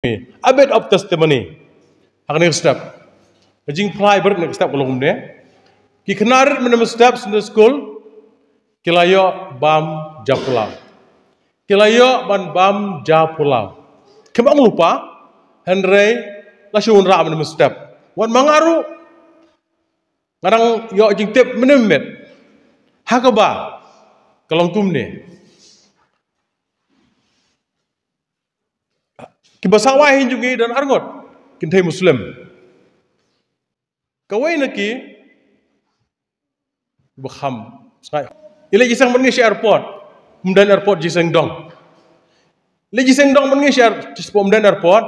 A bit of testimony. Ang next step. Kajing private next step kalau kumde. Ki kenarit menem steps in the school. Kilayo bam japulau. Kilayo bam japulau. Kemang lupa. Henry lasyun ra menem step. Wan mangaru. Ngarang yo jing tip menem met. Hakaba. Kalong kumne. Kibasawahin juga dan arngot kintai Muslim. Kawai naki baham. Ila jisang mengi airport, mumdan airport jisang dong. Ila jisang dong mengi mumdan airport.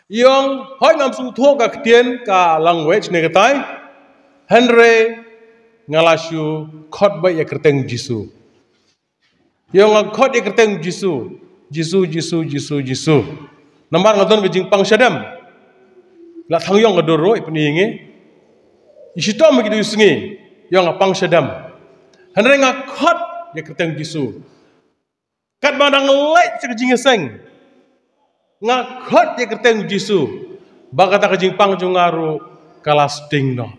Yang hoi ngam sung thua ka ketien ka language ne katai. Henry ngalasyu khot bai ya kerteng Jisu. Yang khot ya kerteng Jisu. Jisu. Nambar ngadon ke jingpang syadam. La thangyong ngadoro ipningi. Isitom begitu isingi. Yang apang syadam. Henry ngakot ya keteng Jisu. Kat badang light sa kajingeseng. Ngakot ya keteng Jisu. Bagata ke jingpang jungaru kalas ding no.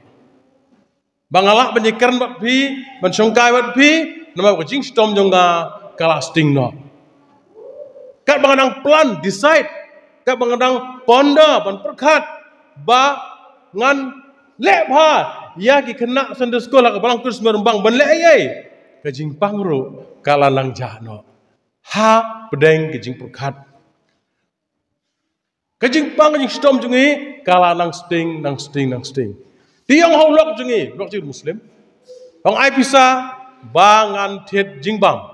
Bangalak banyikan bat pi, bansongkai bat pi, nama ke jing sitom junga kalas ding no. Kat bangadang plan decide, kat bangadang ponda ban perkat ba ngan lepha ya ki kena Sunday school ka balang terus merembang ban le ai ka jing pangru kala lang jano ha pedeng ke jing perkat ka jing pang jing stom jungi kala nang sting tiang haulok jungi lok jing Muslim bang ai pisa ba ngan thet jing bang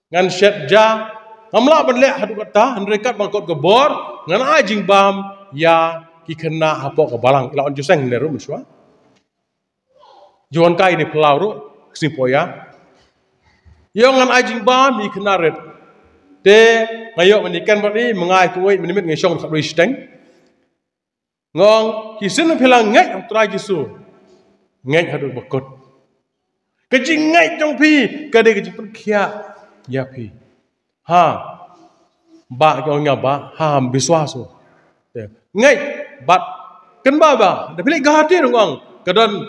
ngan shet ja Amla ban le hadu kata henrekat bangkot gebor ngan ajing bam ya ki kena apa ke balang lawan juseng neru muswa. Juan kai ni pelau ru simpoya. Yo ngan ajing bam ki kena red. De ngayok menikan bani mengai kuai menimit ngesong sak steng. Ngong ki sin pelang ngai tra Jisu. Ngai hadu bakot. Kejing ngai jong pi kade kejing perkhia ya pi. Ha, ba kau ngaba, ha biswaso. Ngai, bat kan ba, dah pilih gahati rongong. Kadang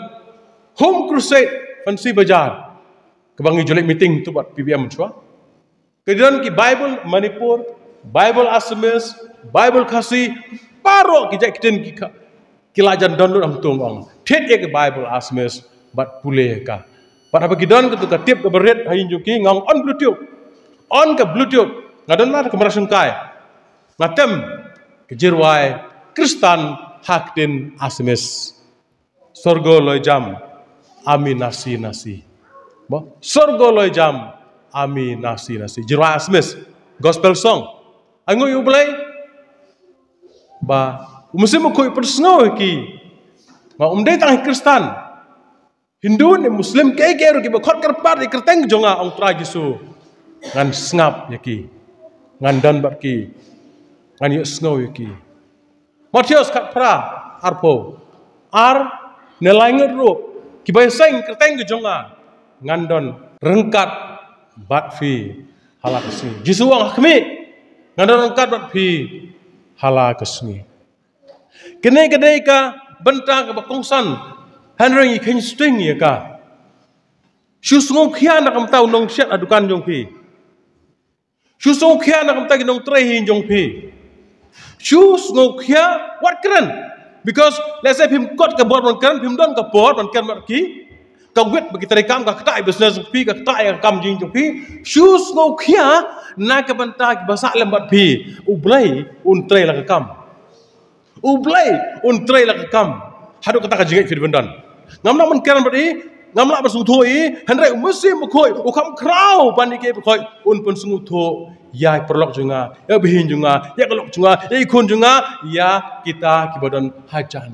home crusade fancy bajar. Kebangi julik meeting tu buat PBM cua. Kadang ki Bible Manipur, Bible Assamese, Bible Khasi, paro kijak kiten kilajan download am tungong. Tet ye ki Bible Assamese, bat pulih ka. Pat apa kidan ketuka tip ke berit hayin juki ngong on Bluetooth. On ke Bluetooth, ngadon lah kemerasung kai, ngatem kejirwai Kristan hakdin Assamese, sorgo loy jam, ami nasi, sorgo loy jam, ami nasi, jirwai Assamese, gospel song, angu yublay, ba, musim aku persengau ki, ma umdai tang Kristan, Hindu ni Muslim kaya ki bakot kerpat di kerteng jonga ong tra Jisu. Ngan sngap yaki, ngan dan barki, ngan yuk snow yaki. Matius kat pra arpo, nelai ngerup, kibay seng kerteng kejonga, ngan don rengkat batfi halakesni. Jisu ang hakmi, ngan don rengkat batfi halakesni. Kene ka bentang ke bakongsan, Henry ikan sting ya ka. Susung kian nak tahu nong syat adukan jong pi. Susung kia nak mta ginong trehin jong pi. Shus ngok kia what keren? Because let's say him got ke board man keren, him don ke board man keren mat ki. Ka wit bagi terekam ka ketai business pi ka ketai kam jing jong pi. Shus ngok kia nak ke banta bahasa lembat pi. Ublai un tre la kam. Ublai un tre la kam. Hadu kata ka jingai fi bendan. Ngam nak man keren mat ngam nak bersungguh thoi, hendak musim berkoi, ukam krau panike berkoi, pun sungguh thoi, ya perlok junga, ya bihin junga, ya kelok junga, ya ikun junga, ya kita kibadan hajan.